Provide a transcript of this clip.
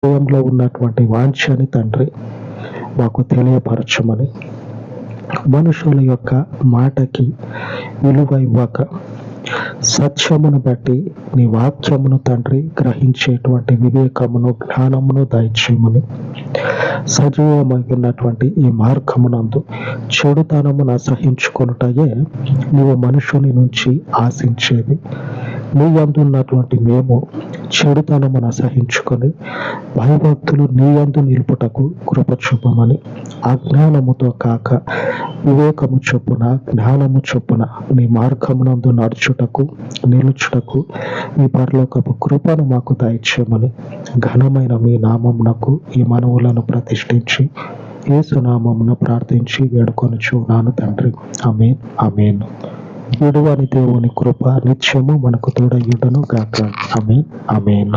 హృదయంలో ఉన్నటువంటి వాంఛని తండ్రి మాకు తెలియపరచమని, మనుషుల యొక్క మాటకి విలువ ఇవ్వక సత్యమును బట్టి నీ వాక్యమును తండ్రి గ్రహించేటువంటి వివేకమును జ్ఞానమును దయచేయమని, సజీవమైనటువంటి ఈ మార్గమునందు చెడుతనమును అసహించుకొనుటయే నీవు మనుషుని నుంచి ఆశించేది. నీ యందు ఉన్నటువంటి మేము చెడుతనమును అసహించుకొని భయభక్తులు నీ యందు నిలుపుటకు కృప చూపమని, అజ్ఞానముతో కాక వివేకము చొప్పున జ్ఞానము చొప్పున నీ మార్గమునందు నడుచుటకు నిలుచుటకు ఈ పరలోకపు కృపను మాకు దయచేయమని, ఘనమైన మీ నామమునకు ఈ మనవులను ప్రతిష్ఠించి యేసు నామమున ప్రార్థించి వేడుకొనుచున్నాను తండ్రి. ఆమేన్, ఆమేన్. విడువని దేవుని కృప నిత్యము మనకు తోడయుండును గాక. ఆమేన్, ఆమేన్.